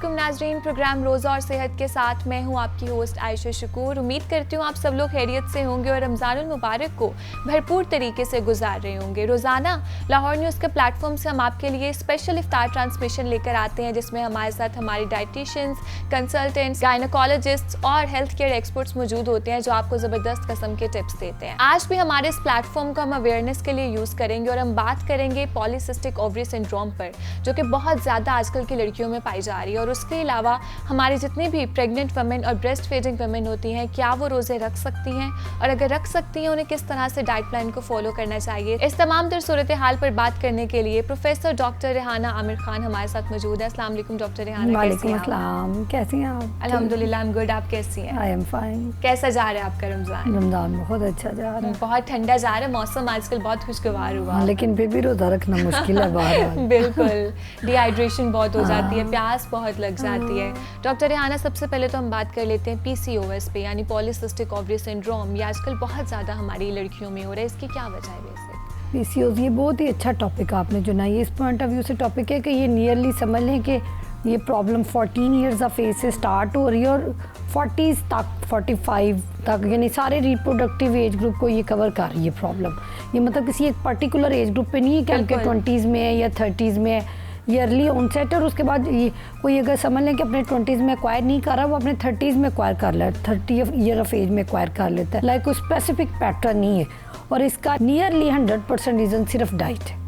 वालेकुम नाजरीन, प्रोग्राम रोज़ा और सेहत के साथ मैं हूं आपकी होस्ट आयशा शकूर। उम्मीद करती हूं आप सब लोग खैरियत से होंगे और रमज़ानुल मुबारक को भरपूर तरीके से गुजार रहे होंगे। रोज़ाना लाहौर न्यूज़ के प्लेटफॉर्म से हम आपके लिए स्पेशल इफ्तार ट्रांसमिशन लेकर आते हैं, जिसमें हमारे साथ हमारी डाइटिशियंस, कंसल्टेंट्स, गायनोकोलॉजिस्ट्स और हेल्थ केयर एक्सपर्ट्स मौजूद होते हैं जो आपको ज़बरदस्त किस्म के टिप्स देते हैं। आज भी हमारे इस प्लेटफॉर्म को हम अवेयरनेस के लिए यूज़ करेंगे और हम बात करेंगे पॉलीसिस्टिक ओवरी सिंड्रोम पर, जो कि बहुत ज़्यादा आजकल की लड़कियों में पाई जा रही है। और उसके अलावा हमारी जितनी भी प्रेग्नेंट वुमेन और ब्रेस्ट फीडिंग वुमेन होती हैं, क्या वो रोज़े रख सकती हैं, और अगर रख सकती हैं उन्हें किस तरह से डाइट प्लान को फॉलो करना चाहिए। इस तमाम तर सूरत हाल पर बात करने के लिए प्रोफेसर डॉक्टर रेहाना आमिर खान हमारे साथ मौजूद है। अस्सलाम वालेकुम डॉक्टर रेहाना, कैसी हैं आप? कैसी हैं आप? अल्हम्दुलिल्लाह, आई एम गुड। आप कैसी हैं? I am fine. कैसा जा रहा है आपका रमज़ान? रमज़ान बहुत अच्छा जा रहा है। बहुत ठंडा जा रहा है, मौसम आजकल बहुत खुशगवार हुआ, लेकिन फिर भी रोज़ा रखना मुश्किल है बाहर। बिल्कुल, डिहाइड्रेशन बहुत हो जाती है, प्यास बहुत लग जाती है। डॉक्टर रेहाना, सबसे पहले तो हम बात कर लेते हैं PCOS पे, यानी पॉलीसिस्टिक ओवरी सिंड्रोम। ये आजकल बहुत ज़्यादा हमारी लड़कियों में हो रहा है, इसकी क्या वजह है वैसे? PCOS ये बहुत ही अच्छा टॉपिक आपने चुना। ये इस पॉइंट ऑफ व्यू से टॉपिक है कि ये नियरली समझ लें कि ये प्रॉब्लम 14 ईयर्स ऑफ एज से स्टार्ट हो रही है और 40s तक, 45 तक, यानी सारे रिप्रोडक्टिव एज ग्रुप को ये कवर कर रही है प्रॉब्लम। ये मतलब किसी एक पर्टिकुलर एज ग्रुप पे नहीं है कि उनके 20s में है या 30s में है। ये अर्ली ऑनसेट और उसके बाद ये कोई अगर समझ लें कि अपने 20s में एक्वायर नहीं कर रहा, वो अपने 30s में एक्वायर कर लेता है, 30 ईयर ऑफ एज में एक्वायर कर लेता है। लाइक कोई स्पेसिफिक पैटर्न नहीं है और इसका नियरली 100% रीज़न सिर्फ डाइट है।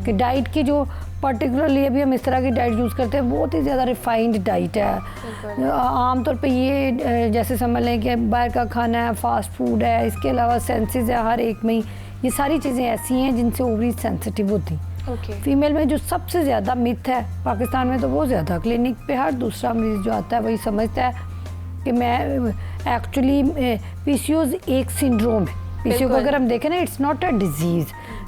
कि डाइट की जो पर्टिकुलरली अभी हम इस तरह की डाइट यूज़ करते हैं, बहुत ही ज़्यादा रिफाइंड डाइट है। आमतौर पे ये जैसे समझ लें कि बाहर का खाना है, फास्ट फूड है, इसके अलावा सेंसेस है हर एक में। ये सारी चीज़ें ऐसी हैं जिनसे ओवरी सेंसिटिव होती। फीमेल में जो सबसे ज़्यादा मिथ है पाकिस्तान में, तो वो ज़्यादा क्लिनिक पे हर दूसरा मरीज़ जो आता है वही समझता है कि मैं एक्चुअली PCOS एक सिंड्रोम है। PCOS को अगर हम देखें ना, इट्स नॉट अ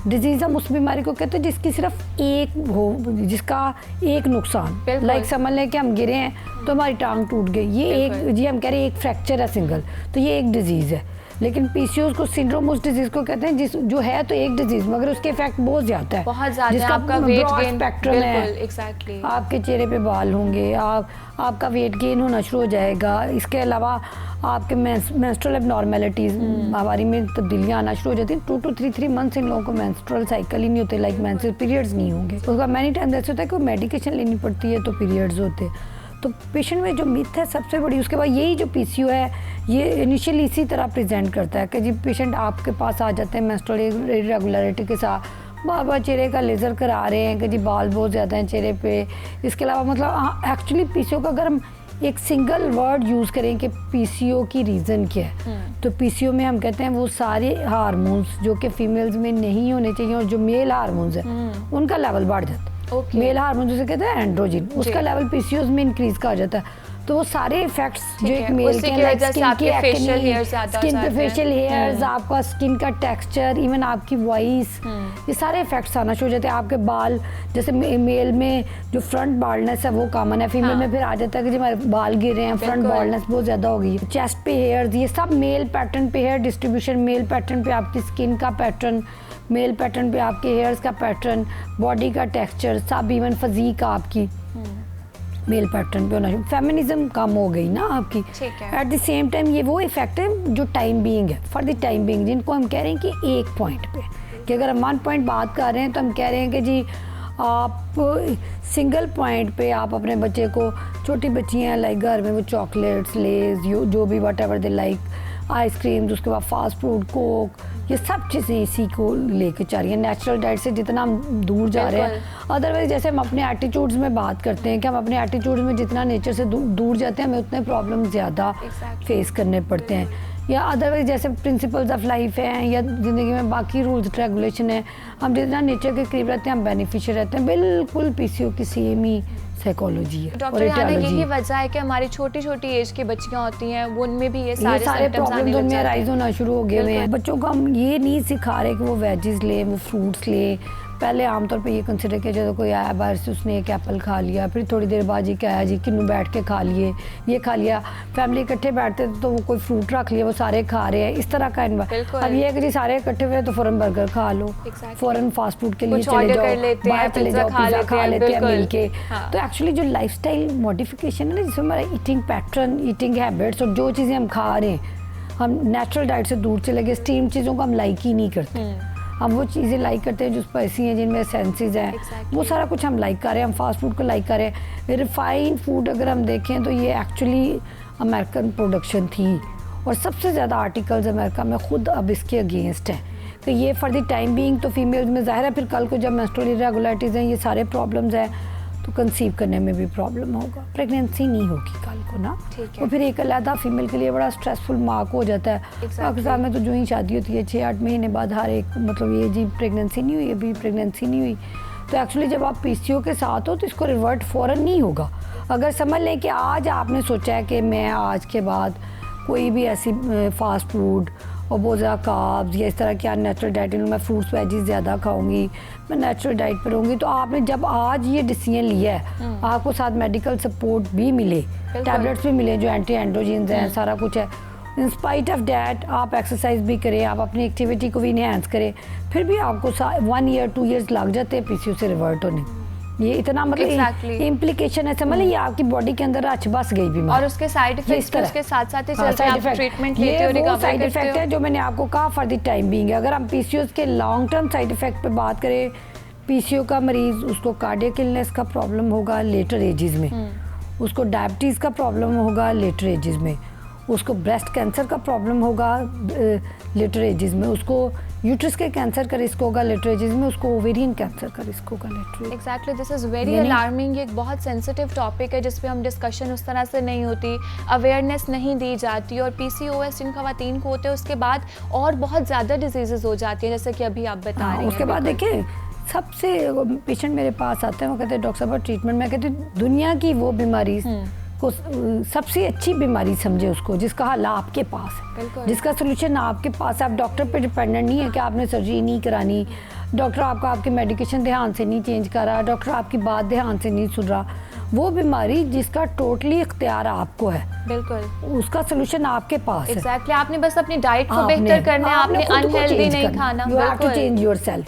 डिजीज़ हम उस बीमारी को कहते हैं जिसकी सिर्फ एक हो, जिसका एक नुकसान, लाइक समझ लें कि हम गिरे हैं तो हमारी टांग टूट गई, ये एक जी हम कह रहे हैं एक फ्रैक्चर है सिंगल, तो ये एक डिजीज़ है। लेकिन PCOS को सिंड्रोम उस डिजीज़ को कहते हैं जिस जो है तो एक डिजीज़ मगर उसके इफेक्ट बहुत ज़्यादा है, बहुत ज़्यादा, जिसका आपका वेट गेन स्पेक्ट्रम है। एग्जैक्टली, आपके चेहरे पे बाल होंगे, आपका वेट गेन होना शुरू हो जाएगा। इसके अलावा आपके मेंस्ट्रुअल एबनॉर्मेलिटीज़, हमारी में तब्दीलियाँ आना शुरू हो जाती हैं। 2 to 3 मंथ्स इन लोगों को मेंस्ट्रुअल साइकिल ही नहीं होते, लाइक मेंस्ट्रुअल पीरियड्स नहीं होंगे। उसका मैनी टाइम ऐसा होता है कि मेडिकेशन लेनी पड़ती है तो पीरियड्स होते हैं। तो पेशेंट में जो मिथ है सबसे बड़ी, उसके बाद यही जो PCO है ये इनिशियली इसी तरह प्रेजेंट करता है कि जी पेशेंट आपके पास आ जाते हैं मेंस्ट्रुअल इरेगुलरिटी के साथ, बार बार चेहरे का लेज़र करा रहे हैं कि जी बाल बहुत ज़्यादा हैं चेहरे पे। इसके अलावा मतलब एक्चुअली PCO का अगर हम एक सिंगल वर्ड यूज़ करें कि PCO की रीज़न क्या है, तो PCO में हम कहते हैं वो सारे हार्मोन्स जो कि फीमेल्स में नहीं होने चाहिए और जो मेल हार्मोन्स हैं उनका लेवल बढ़ जाता है। मेल हार्मोन जिसे कहते हैं एंड्रोजन, उसका लेवल PCOS में इंक्रीज कर जाता है। तो वो सारे इफेक्ट्स जो एक मेल के लाइक स्किन के फेशियल हेयर्स, आपका स्किन का टेक्सचर, इवन आपकी वॉइस, ये सारे इफेक्ट्स आना शुरू हो जाते हैं। आपके बाल, जैसे मेल में जो फ्रंट बाल्डनेस है वो कॉमन है, फीमेल में फिर आ जाता है कि जी हमारे बाल गिर रहे हैं, फ्रंट बाल्डनेस बहुत ज़्यादा हो गई है। चेस्ट पे हेयर्स, ये सब मेल पैटर्न पे हेयर डिस्ट्रीब्यूशन, मेल पैटर्न पे आपकी स्किन का पैटर्न, मेल पैटर्न पे आपके हेयर्स का पैटर्न, बॉडी का टेक्सचर, सब इवन फिजीक आपकी मेल पैटर्न पे होना चाहिए। फेमिनिज्म कम हो गई ना आपकी। एट द सेम टाइम ये वो इफेक्ट है जो टाइम बीइंग है, फॉर द टाइम बीइंग, जिनको हम कह रहे हैं कि एक पॉइंट पे, कि अगर हम 1 पॉइंट बात कर रहे हैं तो हम कह रहे हैं कि जी आप सिंगल पॉइंट पे आप अपने बच्चे को, छोटी बच्चियाँ लाइक घर में वो चॉकलेट्स, लेज, जो भी what ever they like, ice creams, उसके बाद फास्ट फूड, कोक, ये सब चीज़ें इसी को लेके चल रही है। नेचुरल डाइट से जितना हम दूर जा रहे हैं, अदरवाइज जैसे हम अपने एटीट्यूड्स में बात करते हैं कि हम अपने एटीट्यूड्स में जितना नेचर से दूर जाते हैं, हमें उतने प्रॉब्लम ज़्यादा फेस करने पड़ते हैं। या अदरवाइज जैसे प्रिंसिपल्स ऑफ लाइफ हैं या ज़िंदगी में बाकी रूल्स रेगुलेशन है, हम जितना नेचर के करीब रहते हैं हम बेनिफिशियल रहते हैं। बिल्कुल PCO की सेम ही साइकोलॉजी है। डॉक्टर यानी यही वजह है कि हमारी छोटी छोटी एज की बच्चियां होती हैं, वो उनमें भी ये सारे प्रॉब्लम्स उनमें अराइज होना शुरू हो गए हुए हैं। बच्चों को हम ये नहीं सिखा रहे कि वो वेजिस ले, वो फ्रूट्स ले, पहले आमतौर पे ये कंसिडर किया जाता कोई आया बाहर से उसने एक एप्पल खा लिया, फिर थोड़ी देर बाद जी क्या आया जी किन्नू बैठ के खा लिए, ये खा लिया। फैमिली इकट्ठे बैठते थे तो वो कोई फ्रूट रख लिया, वो सारे खा रहे हैं, इस तरह का अब ये है कि जी सारे इकट्ठे हुए तो फ़ौरन बर्गर खा लो, फ़ौरन फास्ट फूड के लिए चले जाओ, बाहर चले जाओ, पिज़्ज़ा खा लेते हैं मिल के। तो एक्चुअली जो लाइफस्टाइल मॉडिफिकेशन है ना, जिसमें हमारा ईटिंग पैटर्न, ईटिंग हैबिट्स और जो चीज़ें हम खा रहे हैं, हम नेचुरल डाइट से दूर चले गए, स्टीम चीज़ों को हम लाइक ही नहीं करते। हम वो चीज़ें लाइक करते हैं जो स्पाइसी हैं, जिनमें सेंसेस हैं, वो सारा कुछ हम लाइक कर रहे हैं, हम फास्ट फूड को लाइक कर रहे हैं। रिफाइंड फूड अगर हम देखें तो ये एक्चुअली अमेरिकन प्रोडक्शन थी और सबसे ज़्यादा आर्टिकल्स अमेरिका में खुद अब इसके अगेंस्ट हैं कि ये फॉर द टाइम बीइंग तो फीमेल्स में ज़ाहिर है, फिर कल को जब मेंस्ट्रुअल इरेगुलरिटीज़ हैं, ये सारे प्रॉब्लम्स हैं, तो कंसीव करने में भी प्रॉब्लम होगा, प्रेगनेंसी नहीं होगी कल को ना, तो फिर एक अलहदा फीमेल के लिए बड़ा स्ट्रेसफुल मार्क हो जाता है। पाकिस्तान में तो जो ही शादी होती है 6-8 महीने बाद हर एक मतलब ये जी प्रेगनेंसी नहीं हुई, अभी प्रेगनेंसी नहीं हुई। तो एक्चुअली जब आप पीसीओ के साथ हो तो इसको रिवर्ट फ़ौरन नहीं होगा। अगर समझ लें कि आज आपने सोचा है कि मैं आज के बाद कोई भी ऐसी फास्ट फूड और बहुत ज़्यादा कार्ब्स या इस तरह की नेचुरल डाइट, मैं फ्रूट्स वेजीज ज़्यादा खाऊंगी, मैं नेचुरल डाइट पर रहूँगी, तो आपने जब आज ये डिसीजन लिया है, आपको साथ मेडिकल सपोर्ट भी मिले, टैबलेट्स भी मिले जो एंटी एंड्रोजेंस हैं, सारा कुछ है, इन स्पाइट ऑफ डैट आप एक्सरसाइज भी करें, आप अपनी एक्टिविटी को भी इन्हेंस करें, फिर भी आपको 1 ईयर 2 ईयर्स लग जाते हैं पीसीओ से रिवर्ट होने। ये इतना मतलब इम्प्लीकेशन है, समझ लीजिए आपकी बॉडी के अंदर रच बस गई बीमारी, और उसके साइड इफेक्ट्स उसके साथ साथ ही चलते हैं, आप ट्रीटमेंट लेते हो, रिकवर साइड इफेक्ट है जो मैंने आपको कहा फॉर द टाइम बीइंग। अगर हम पीसीओ के लॉन्ग टर्म साइड इफेक्ट पे बात करें, पीसीओ का मरीज उसको कार्डियक इलनेस का प्रॉब्लम होगा लेटर एजेस में, उसको डायबिटीज़ का प्रॉब्लम होगा लेटर एजेस में, उसको ब्रेस्ट कैंसर का प्रॉब्लम होगा लेटर एजेस में, उसको यूट्रस के कैंसर का रिस्क होगा लेटर एजेस में, उसको ओवेरियन कैंसर का रिस्क होगा later. Exactly, this is very alarming. ये एक बहुत सेंसिटिव टॉपिक है जिस पे हम डिस्कशन उस तरह से नहीं होती, अवेयरनेस नहीं दी जाती, और पीसीओएस जिन खवातीन को होते हैं उसके बाद और बहुत ज़्यादा डिजीजेज हो जाती हैं, जैसे कि अभी आप बता रहे हैं। उसके बाद देखिए सबसे पेशेंट मेरे पास आते हैं, वो कहते हैं डॉक्टर साहब ट्रीटमेंट, मैं कहती हूँ दुनिया की वो बीमारी को सबसे अच्छी बीमारी समझे उसको जिसका हल आपके पास है, जिसका सोल्यूशन आपके पास है। आप डॉक्टर पे डिपेंडेंट नहीं है कि आपने सर्जरी नहीं करानी, डॉक्टर आपकी मेडिकेशन ध्यान से नहीं चेंज कर रहा, डॉक्टर आपकी बात ध्यान से नहीं सुन रहा। वो बीमारी जिसका टोटली इख्तियार आपको है, बिल्कुल उसका सोल्यूशन आपके पास है। एग्जैक्टली, आपने बस अपनी डाइट को बेहतर करना है, आपने अनहेल्दी नहीं खाना, you have to change yourself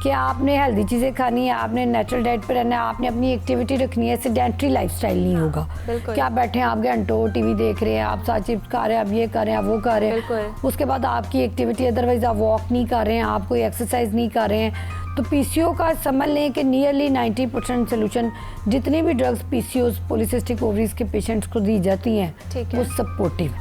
कि आपने हेल्दी चीज़ें खानी है, आपने नेचुरल डाइट पर रहना है, आपने अपनी एक्टिविटी रखनी है, सेडेंटरी लाइफस्टाइल नहीं होगा कि आप बैठे हैं, आप घंटों टीवी देख रहे हैं, आप साथ चिप्स खा रहे हैं, आप ये कर रहे हैं, आप वो कर रहे हैं, उसके बाद आपकी एक्टिविटी अदरवाइज आप वॉक नहीं कर रहे हैं, आप कोई एक्सरसाइज नहीं कर रहे हैं। तो पीसीओ का समझ लें कि नियरली 90% सोल्यूशन जितनी भी ड्रग्स पीसीओ पॉलीसिस्टिक ओवरीज के पेशेंट्स को दी जाती हैं वो सपोर्टिव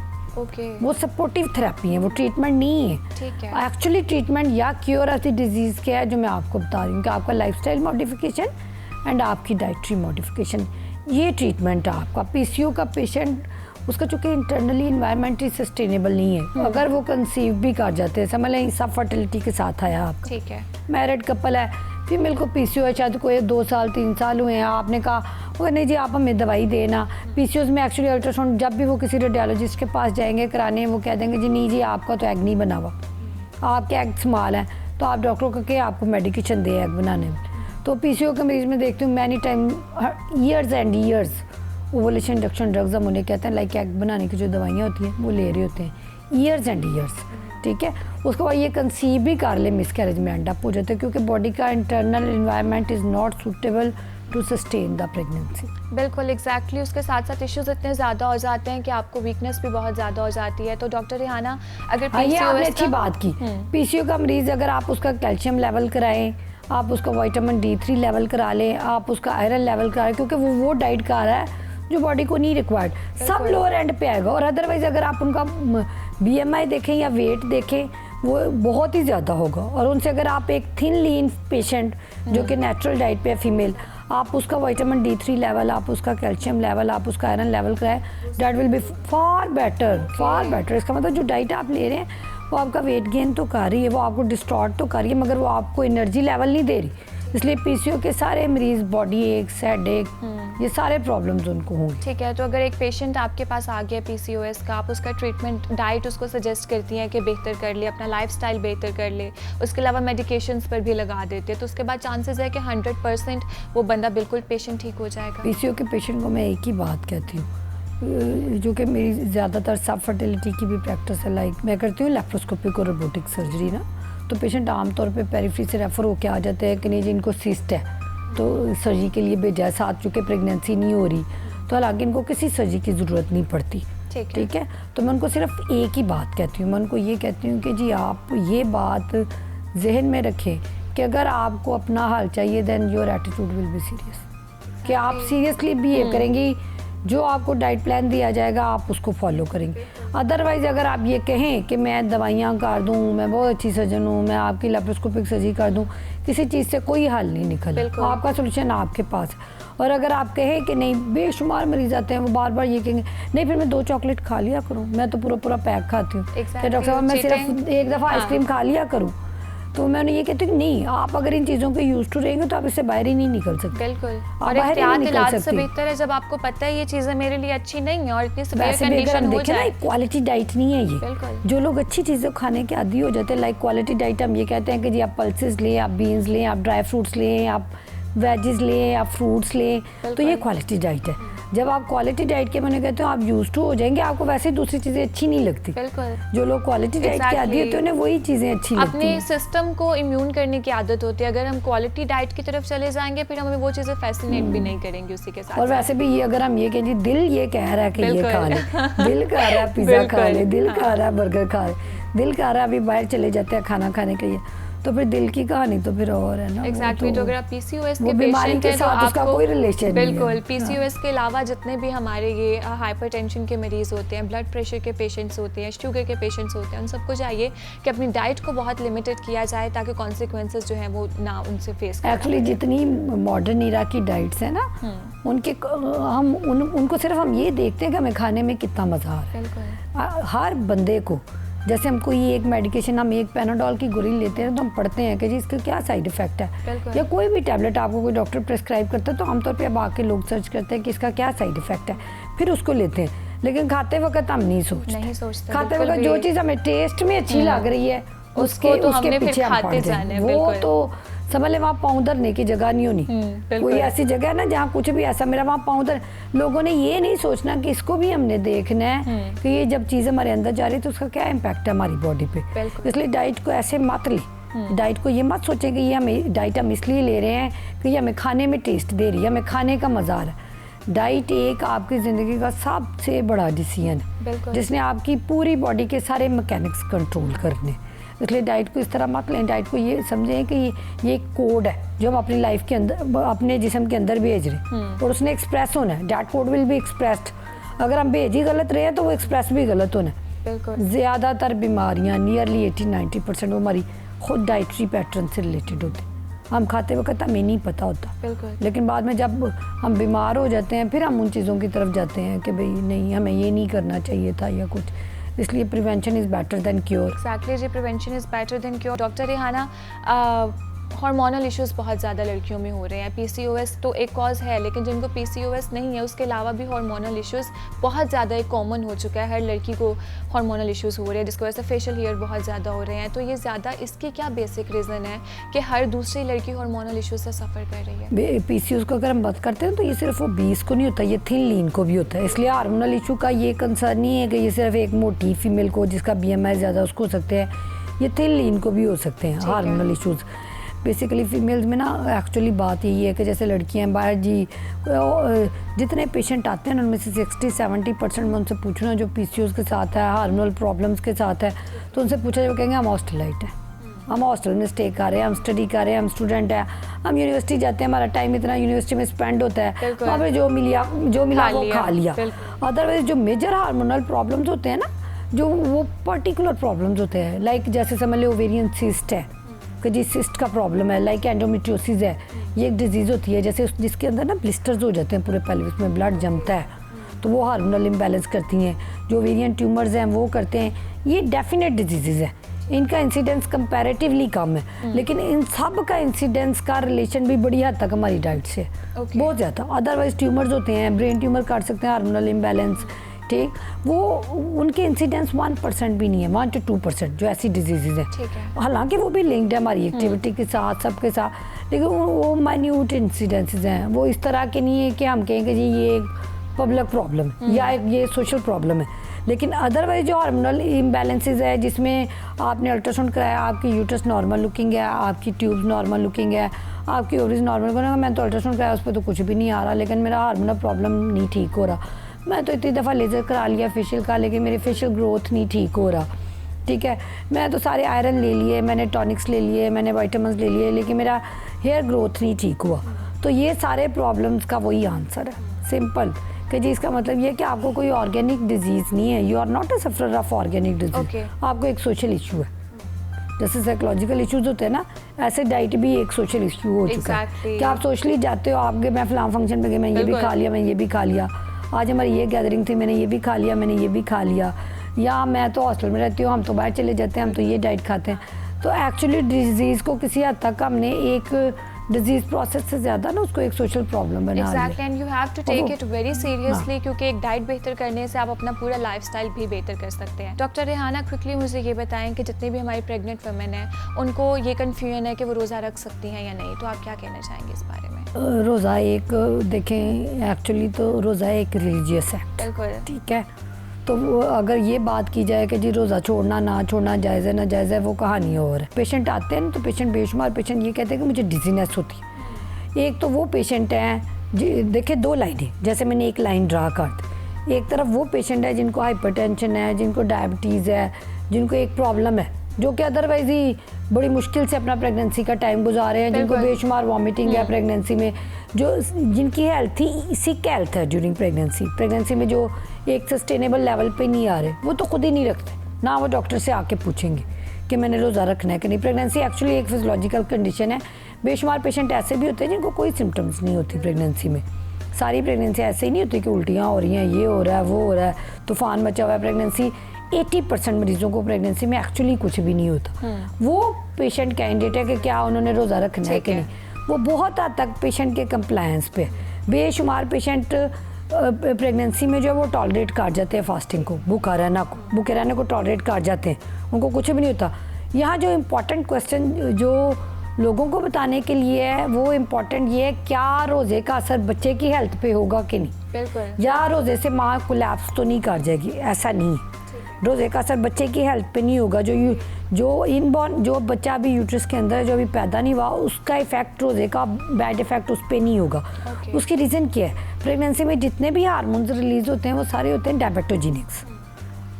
वो सपोर्टिव थेरेपी है, वो ट्रीटमेंट नहीं है। एक्चुअली ट्रीटमेंट या क्योर ऑफ द डिजीज़ क्या है जो मैं आपको बता रही हूँ कि आपका लाइफस्टाइल मॉडिफिकेशन एंड आपकी डाइटरी मॉडिफिकेशन, ये ट्रीटमेंट है आपका। पीसीओ का पेशेंट उसका चूँकि इंटरनली इन्वायरमेंटली सस्टेनेबल नहीं है, अगर वो कंसीव भी कर जाते हैं, समझ लें सब फर्टिलिटी के साथ आया आपका, ठीक है, मैरिड कपल है, फीमेल को पीसीओ है, शायद कोई 2 साल 3 साल हुए हैं, आपने कहा वो नहीं जी आप हमें दवाई देना। पीसीओज में एक्चुअली अल्ट्रासाउंड जब भी वो किसी रेडियोलॉजिस्ट के पास जाएंगे कराने, वो कह देंगे जी नहीं जी आपका तो एग नहीं बना हुआ, आपके एग स्मॉल हैं, तो आप डॉक्टर को कहे आपको मेडिकेशन दे एग बनाने में। तो पीसीओ के मरीज में देखती हूँ many time years and years ovulation induction drugs हम उन्हें कहते हैं, लाइक एग बनाने की जो दवाइयाँ होती हैं वो ले रहे होते हैं ईयर्स एंड ईयर्स, ठीक है। उसके बाद ये कंसीव भी कर ले, मिसकैरेज में एंड अप हो जाता है क्योंकि बॉडी का internal environment is not suitable to sustain the pregnancy. बिल्कुल एग्जैक्टली, उसके साथ साथ इश्यूज इतने ज़्यादा हो जाते हैं कि आपको वीकनेस भी बहुत ज़्यादा हो जाती है। तो डॉक्टर रिहाना, अगर ये आपने अच्छी बात की, पीसीओ का मरीज़ अगर आप उसका कैल्शियम लेवल कराएं, आप उसका विटामिन D3 लेवल करा लें, आप उसका आयरन लेवल करा लें, क्योंकि वो डाइट खा रहा है जो बॉडी को नहीं रिक्वायर्ड, सब लोअर एंड पे आएगा। और अदरवाइज अगर आप उनका BMI देखें या वेट देखें वो बहुत ही ज़्यादा होगा, और उनसे अगर आप एक थिन लीन पेशेंट जो कि नेचुरल डाइट पे है फीमेल, आप उसका विटामिन D3 लेवल, आप उसका कैल्शियम लेवल, आप उसका आयरन लेवल कराएं, that will be far better. इसका मतलब जो डाइट आप ले रहे हैं वो आपका वेट गेन तो कर रही है, वो आपको डिस्टॉर्ट तो कर रही है, मगर वो आपको एनर्जी लेवल नहीं दे रही। इसलिए पीसीओ के सारे मरीज बॉडी एक, हेड एक, ये सारे प्रॉब्लम्स उनको होंगे। ठीक है, तो अगर एक पेशेंट आपके पास आ गया पीसीओएस का, आप उसका ट्रीटमेंट, डाइट उसको सजेस्ट करती हैं कि बेहतर कर ले, अपना लाइफस्टाइल बेहतर कर ले, उसके अलावा मेडिकेशंस पर भी लगा देते हैं, तो उसके बाद चांसेस है कि 100% वो बंदा बिल्कुल पेशेंट ठीक हो जाएगा? पीसीओ के पेशेंट को मैं एक ही बात कहती हूँ, जो कि मेरी ज़्यादातर सब फर्टिलिटी की भी प्रैक्टिस है, लाइक मैं करती हूँ लेप्रोस्कोपिक और रोबोटिक सर्जरी ना, तो पेशेंट आमतौर पे पेरिफेरी से रेफ़र होके आ जाते हैं कि नहीं जी इनको सिस्ट है तो सर्जरी के लिए भेजा है, साथ चूँकि प्रेगनेंसी नहीं हो रही, तो हालांकि इनको किसी सर्जरी की ज़रूरत नहीं पड़ती। ठीक है, तो मैं उनको सिर्फ एक ही बात कहती हूँ, मैं उनको ये कहती हूँ कि जी आप ये बात जहन में रखें कि अगर आपको अपना हाल चाहिए then your attitude will be serious, कि आप सीरियसली बिहेव करेंगी, जो आपको डाइट प्लान दिया जाएगा आप उसको फॉलो करेंगे। अदरवाइज़ अगर आप ये कहें कि मैं दवाइयाँ कर दूँ, मैं बहुत अच्छी सर्जन हूँ, मैं आपकी लेप्रोस्कोपिक सर्जरी कर दूँ, किसी चीज़ से कोई हल नहीं निकला, आपका सोल्यूशन आपके पास है। और अगर आप कहें कि नहीं, बेशुमार मरीज आते हैं वो बार बार ये कहेंगे नहीं फिर मैं 2 चॉकलेट खा लिया करूँ, मैं तो पूरा पैक खाती हूँ, तो डॉक्टर साहब मैं सिर्फ एक दफ़ा आइसक्रीम खा लिया करूँ, तो मैंने ये कहती हूँ नहीं, आप अगर इन चीज़ों के यूज टू रहेंगे तो आप इससे बाहर ही नहीं निकल सकते। बिल्कुल, और एहतियात इलाज से बेहतर है जब आपको पता है ये चीज़ें मेरे लिए अच्छी नहीं है और इतनी सीवियर कंडीशन हो जाए। क्वालिटी डाइट नहीं है ये, जो लोग अच्छी चीज़ें खाने के आदी हो जाते हैं, लाइक क्वालिटी डाइट हम ये कहते हैं कि जी आप पल्सेस लें, आप बीन्स लें, आप ड्राई फ्रूट्स लें, आप वेजेस लें, आप फ्रूट्स लें, तो ये क्वालिटी डाइट है। जब आप क्वालिटी डाइट के मैंने कहते हो आप यूज टू हो जाएंगे, आपको वैसे दूसरी चीज़ें अच्छी नहीं लगती। बिल्कुल, जो लोग क्वालिटी डाइट के आदी होते हैं उन्हें वही चीज़ें अच्छी लगती हैं। अपने सिस्टम को इम्यून करने की आदत होती है, अगर हम क्वालिटी डाइट की तरफ चले जाएंगे फिर हमें वो चीज़ें फैसिनेट भी नहीं करेंगी उसी के साथ। और वैसे भी ये अगर हम ये कहें जी दिल ये कह रहा है कि ये खा ले, दिल कह रहा है पिज़्ज़ा खा ले, दिल कह रहा है बर्गर खा ले, दिल कह रहा है अभी बाहर चले जाते हैं खाना खाने के लिए, तो फिर दिल की कहानी तो फिर और है ना। एग्जैक्टली, तो अगर आप पीसीओएस के पेशेंट के साथ उसका कोई रिलेशन नहीं है। बिल्कुल, पीसीओएस के अलावा जितने भी हमारे ये हाइपरटेंशन के मरीज होते हैं, ब्लड प्रेशर के पेशेंट्स होते हैं, शुगर के पेशेंट्स होते हैं, उन सबको चाहिए कि अपनी डाइट को बहुत लिमिटेड किया जाए ताकि कॉन्सिक्वेंसेस जो है वो ना उनसे फेस करें। एक्चुअली जितनी मॉडर्न इरा की डाइट्स है ना, उनके उनको सिर्फ हम ये देखते हैं कि हमें खाने में कितना मज़ा आ रहा है। हर बंदे को, जैसे हम कोई एक मेडिकेशन, हम एक पैनाडोल की गोली लेते हैं तो हम पढ़ते हैं कि जी इसका क्या साइड इफेक्ट है, या कोई भी टैबलेट आपको कोई डॉक्टर प्रेस्क्राइब करता है तो आमतौर पे अब आके लोग सर्च करते हैं कि इसका क्या साइड इफेक्ट है, फिर उसको लेते हैं। लेकिन खाते वक्त हम नहीं सोचते, खाते वक्त जो चीज़ हमें टेस्ट में अच्छी लग रही है उसके पीछे हम पड़ जाएं। वो तो समझ ले वहाँ पाँव धरने की जगह नहीं होनी, कोई ऐसी जगह है ना जहाँ कुछ भी ऐसा मेरा वहाँ पाँव धर, लोगों ने ये नहीं सोचना कि इसको भी हमने देखना है कि ये जब चीज़ हमारे अंदर जा रही है तो उसका क्या इम्पैक्ट है हमारी बॉडी पे। इसलिए डाइट को ऐसे मत ली, डाइट को ये मत सोचें कि ये हमें डाइट हम इसलिए ले रहे हैं कि ये हमें खाने में टेस्ट दे रही है, हमें खाने का मज़ा आ रहा है। डाइट एक आपकी ज़िंदगी का सबसे बड़ा डिसीजन है जिसने आपकी पूरी बॉडी के सारे मैकेनिक्स कंट्रोल करने, इसलिए डाइट को इस तरह मत लें। डाइट को ये समझें कि ये एक कोड है जो हम अपनी लाइफ के अंदर, अपने जिस्म के अंदर भेज रहे हैं और उसने एक्सप्रेस होना है। That code will be expressed, अगर हम भेज ही गलत रहे हैं तो वो एक्सप्रेस भी गलत होना है। ज़्यादातर बीमारियाँ नियरली 80-90% वो हमारी खुद डाइटरी पैटर्न से रिलेटेड होती है। हम खाते वक्त हमें नहीं पता होता, लेकिन बाद में जब हम बीमार हो जाते हैं फिर हम उन चीज़ों की तरफ जाते हैं कि भाई नहीं हमें ये नहीं करना चाहिए था या कुछ, इसलिए prevention is better than cure. Exactly जी, prevention is better than cure. Doctor Rehana, hormonal issues बहुत ज़्यादा लड़कियों में हो रहे हैं। पीसीओएस तो एक कॉज है, लेकिन जिनको पीसीओएस नहीं है उसके अलावा भी हार्मोनल इश्यूज़ बहुत ज़्यादा एक कॉमन हो चुका है। हर लड़की को हार्मोनल इश्यूज़ हो रहे हैं जिसकी वजह से फेशियल हेयर बहुत ज़्यादा हो रहे हैं। तो ये ज़्यादा इसकी क्या बेसिक रीज़न है कि हर दूसरी लड़की हार्मोनल इश्यूज़ से सफ़र कर रही है? पीसीओएस को अगर हम बात करते हैं तो ये सिर्फ वो 20 को नहीं होता, ये थिन लीन को भी होता है। इसलिए हार्मोनल इशू का ये कंसर्न नहीं है कि ये सिर्फ एक मोटी फीमेल को जिसका BMI ज़्यादा उसको हो सकते हैं, ये थिन लीन को भी हो सकते हैं हार्मोनल इशूज़। बेसिकली फीमेल्स में ना एक्चुअली बात यही है कि जैसे लड़कियां बाहर जी जितने पेशेंट आते हैं उनमें से 60-70% में उनसे पूछना जो पीसीओएस के साथ है, हार्मोनल प्रॉब्लम्स के साथ है, तो उनसे पूछा जाए कहेंगे हम हॉस्टलाइट हैं, हम हॉस्टल में स्टे कर रहे हैं, हम स्टडी कर रहे हैं, हम स्टूडेंट हैं, हम यूनिवर्सिटी जाते हैं, हमारा टाइम इतना यूनिवर्सिटी में स्पेंड होता है, वहाँ पर जो मिला वो खा लिया। अदरवाइज जो मेजर हार्मोनल प्रॉब्लम्स होते हैं ना, जो वो पर्टिकुलर प्रॉब्लम्स होते हैं, लाइक जैसे समझ लो ओवेरियन सिस्ट है कि जी सिस्ट का प्रॉब्लम है, लाइक एंडोमेट्रियोसिस है, ये एक डिजीज़ होती है जैसे जिसके अंदर ना ब्लिस्टर्स हो जाते हैं पूरे पेल्विस में, ब्लड जमता है, तो वो हार्मोनल इम्बैलेंस करती हैं। जो ओवेरियन ट्यूमर्स हैं वो करते हैं, ये डेफिनेट डिजीज़ है, इनका इंसिडेंस कंपैरेटिवली कम है, लेकिन इन सब का इंसिडेंस का रिलेशन भी बड़ी हद तक हमारी डाइट से है, बहुत ज़्यादा। अदरवाइज ट्यूमर्स होते हैं, ब्रेन ट्यूमर काट सकते हैं, हार्मोनल इम्बैलेंस, ठीक, वो उनके इंसिडेंस 1% भी नहीं है, 1 to 2% जो ऐसी डिजीज़ हैं। हालांकि वो भी लिंक्ड है हमारी एक्टिविटी के साथ, सबके साथ, लेकिन वो माइन्यूट इंसिडेंसेस हैं, वो इस तरह के नहीं है कि हम कहें कि जी ये एक पब्लिक प्रॉब्लम है या ये सोशल प्रॉब्लम है। लेकिन अदरवाइज जो हार्मोनल इम्बैलेंसेस है, जिसमें आपने अल्ट्रासाउंड कराया, आपकी यूट्रस नॉर्मल लुकिंग है, आपकी ट्यूब्स नॉर्मल लुकिंग है, आपकी ओवरीज नॉर्मल लुकिंग, मैं तो अल्ट्रासाउंड कराया उस पर तो कुछ भी नहीं आ रहा, लेकिन मेरा हार्मोनल प्रॉब्लम नहीं ठीक हो रहा, मैं तो इतनी दफ़ा लेज़र करा लिया फेशियल का, लेकिन मेरे फेशियल ग्रोथ नहीं ठीक हो रहा, ठीक है, मैं तो सारे आयरन ले लिए, मैंने टॉनिक्स ले लिए, मैंने वाइटामिन ले लिए, लेकिन मेरा हेयर ग्रोथ नहीं ठीक हुआ। तो ये सारे प्रॉब्लम्स का वही आंसर है, सिंपल, कि जी इसका मतलब ये है कि आपको कोई ऑर्गेनिक डिजीज़ नहीं है, you are not a sufferer of organic disease, आपको एक सोशल इशू है। जैसे साइकोलॉजिकल इश्यूज होते हैं ना, ऐसे डाइट भी एक सोशल इशू हो चुका है कि आप सोशली जाते हो, आपके मैं फलां फंक्शन पे गए, मैं ये भी खा लिया, मैं ये भी खा लिया, आज हमारी ये गैदरिंग थी, मैंने ये भी खा लिया, मैंने ये भी खा लिया, या मैं तो हॉस्टल में रहती हूँ, हम तो बाहर चले जाते हैं, हम तो ये डाइट खाते हैं। तो एक्चुअली डिजीज़ को किसी हद तक हमने एक डिजीज प्रोसेस से ज़्यादा ना उसको एक सोशल प्रॉब्लम बना लिया। Exactly, and you have to take it very seriously, क्योंकि एक डाइट बेहतर करने से आप अपना पूरा लाइफस्टाइल भी बेहतर कर सकते हैं। डॉक्टर रेहाना, क्विकली मुझे ये बताएं कि जितनी भी हमारी प्रेग्नेंट वुमेन हैं, उनको ये कन्फ्यूजन है कि वो रोज़ा रख सकती हैं या नहीं, तो आप क्या कहना चाहेंगे इस बारे में? रोज़ा एक, देखें एक्चुअली तो रोज़ा एक रिलीजियस एक्ट, बिल्कुल, ठीक है, तो अगर ये बात की जाए कि जी रोज़ा छोड़ना ना छोड़ना जायज़ है ना जायज़ है, वो कहानी है। और पेशेंट आते हैं तो पेशेंट बेशुमार पेशेंट ये कहते हैं कि मुझे डिजीनेस होती है। एक तो वो पेशेंट हैं, देखिए दो लाइनें, जैसे मैंने एक लाइन ड्रा कर दी, एक तरफ वो पेशेंट है जिनको हाइपरटेंशन है, जिनको डायबिटीज़ है, जिनको एक प्रॉब्लम है, जो कि अदरवाइज ही बड़ी मुश्किल से अपना प्रेगनेंसी का टाइम गुजार रहे हैं, जिनको बेशुमार वॉमिटिंग है प्रेगनेंसी में, जो जिनकी हेल्थ ही सिक हेल्थ है ड्यूरिंग प्रेगनेंसी में, जो एक सस्टेनेबल लेवल पे नहीं आ रहे, वो तो खुद ही नहीं रखते, ना वो डॉक्टर से आके पूछेंगे कि मैंने रोज़ा रखना है कि नहीं। प्रेगनेंसी एक्चुअली एक फिजियोलॉजिकल कंडीशन है। बेशुमार पेशेंट ऐसे भी होते हैं जिनको कोई सिम्टम्स नहीं होती प्रेगनेंसी में। सारी प्रेगनेंसी ऐसे ही नहीं होती कि उल्टियाँ हो रही हैं, ये हो रहा है, वो हो रहा है, तूफान मचा हुआ है प्रेगनेंसी। 80% मरीजों को प्रेगनेंसी में एक्चुअली कुछ भी नहीं होता। वो पेशेंट कैंडिडेट है कि क्या उन्होंने रोज़ा रखना है कि नहीं। वो बहुत हद तक पेशेंट के कंप्लायंस पे। बेशुमार पेशेंट प्रेगनेंसी में जो है वो टॉलरेट कर जाते हैं फास्टिंग को, भूखे रहने को टॉलरेट कर जाते हैं, उनको कुछ भी नहीं होता। यहाँ जो इम्पोर्टेंट क्वेश्चन जो लोगों को बताने के लिए है वो इम्पोर्टेंट ये है, क्या रोज़े का असर बच्चे की हेल्थ पे होगा कि नहीं। बिल्कुल। या रोज़े से माँ कोलैप्स तो नहीं कर जाएगी, ऐसा नहीं है। रोज़े का असर बच्चे की हेल्थ पे नहीं होगा। जो इनबॉर्न जो बच्चा अभी यूट्रस के अंदर है, जो अभी पैदा नहीं हुआ, उसका इफेक्ट रोज़े का बैड इफेक्ट उस पर नहीं होगा। उसकी रीज़न क्या है, प्रेगनेंसी में जितने भी हार्मोन्स रिलीज होते हैं वो सारे होते हैं डायबेटोजेनिक्स।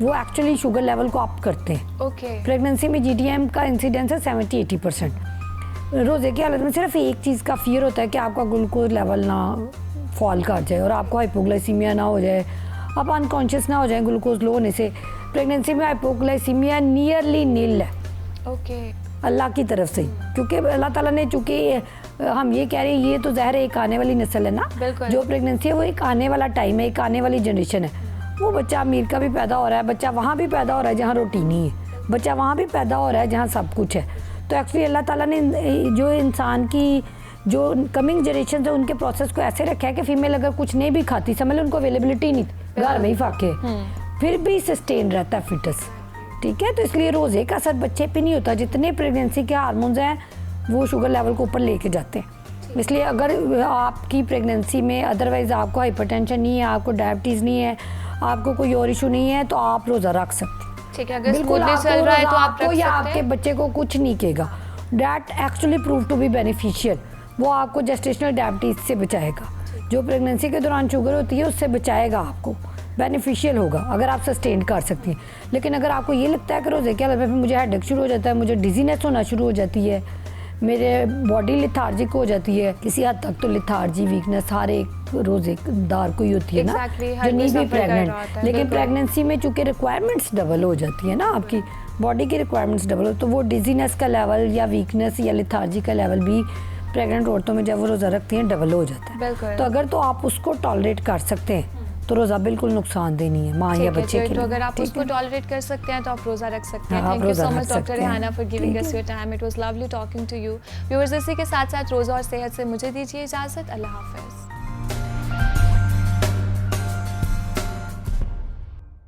वो एक्चुअली शुगर लेवल को अप करते हैं। प्रेगनेंसी में GDM का इंसिडेंस है 70-80%। रोज़े की हालत में सिर्फ एक चीज़ का फियर होता है कि आपका ग्लूकोज लेवल ना फॉल कर जाए और आपको हाइपोग्लाइसीमिया ना हो जाए, आप अनकॉन्शियस ना हो जाए ग्लूकोज लो होने से। प्रेगनेंसी में हाइपोग्लाइसीमिया नियरली नील है अल्लाह की तरफ से, क्योंकि अल्लाह ताला ने, चूँकि हम ये कह रहे हैं ये तो ज़हर एक आने वाली नस्ल है ना, जो प्रेगनेंसी है वो एक आने वाला टाइम है, एक आने वाली जनरेशन है। वो बच्चा अमीर का भी पैदा हो रहा है, बच्चा वहाँ भी पैदा हो रहा है जहाँ रोटी नहीं है, बच्चा वहाँ भी पैदा हो रहा है जहाँ सब कुछ है। तो एक्चुअली अल्लाह ताला ने जो इंसान की जो कमिंग जनरेशन है उनके प्रोसेस को ऐसे रखा है कि फीमेल अगर कुछ नहीं भी खाती, समझ लो उनको अवेलेबिलिटी नहीं, घर में ही फाके, फिर भी सस्टेन रहता है फिटस, ठीक है। तो इसलिए रोज़े का असर बच्चे पे नहीं होता। जितने प्रेगनेंसी के हार्मोन्स हैं वो शुगर लेवल को ऊपर लेके जाते हैं। इसलिए अगर आपकी प्रेगनेंसी में अदरवाइज़ आपको हाइपरटेंशन नहीं है, आपको डायबिटीज़ नहीं है, आपको कोई और इशू नहीं है, तो आप रोज़ा रख सकते हैं। ठीक है, अगर स्मूथली चल रहा है तो आप रख सकते हैं। या आपके बच्चे को कुछ नहीं कहेगा। That actually prove to be beneficial. वो आपको जेस्टेशनल डायबिटीज़ से बचाएगा, जो प्रेगनेंसी के दौरान शुगर होती है उससे बचाएगा, आपको बेनिफिशियल होगा अगर आप सस्टेन कर सकती हैं। लेकिन अगर आपको ये लगता है कि रोज़े के अलावा फिर मुझे हेडेक शुरू हो जाता है, मुझे डिजीनेस होना शुरू हो जाती है, मेरे बॉडी लिथार्जिक हो जाती है, किसी हद तक तो लिथार्जी वीकनेस हर एक रोज़ेदार को ही होती है ना, जो नहीं भी प्रेगनेंट। लेकिन प्रेगनेंसी में चूँकि रिक्वायरमेंट्स डबल हो जाती है ना, आपकी बॉडी की रिक्वायरमेंट्स डबल हो, तो वो डिजीनेस का लेवल या वीकनेस या लिथार्जी का लेवल भी प्रेग्नेंट औरतों में जब वो रोज़ा रखती हैं डबल हो जाता है। तो अगर तो आप उसको टॉलरेट कर सकते हैं तो रोज़ा बिल्कुल नुकसानदेह नहीं है माँ या बच्चे के तो लिए। अगर आप ठीक उसको है? टॉलरेट कर सकते हैं तो आप रोज़ा रख सकते हैं। हाँ, आप थैंक यू रोज़ा सो रख मच डॉक्टर सकते हैं। रेहाना फॉर गिविंग ठीक अस है। Your time. It was lovely talking to you. Viewers, इसी के साथ साथ रोज़ा और सेहत से मुझे दीजिए इजाज़त। अल्लाह हाफ़िज़।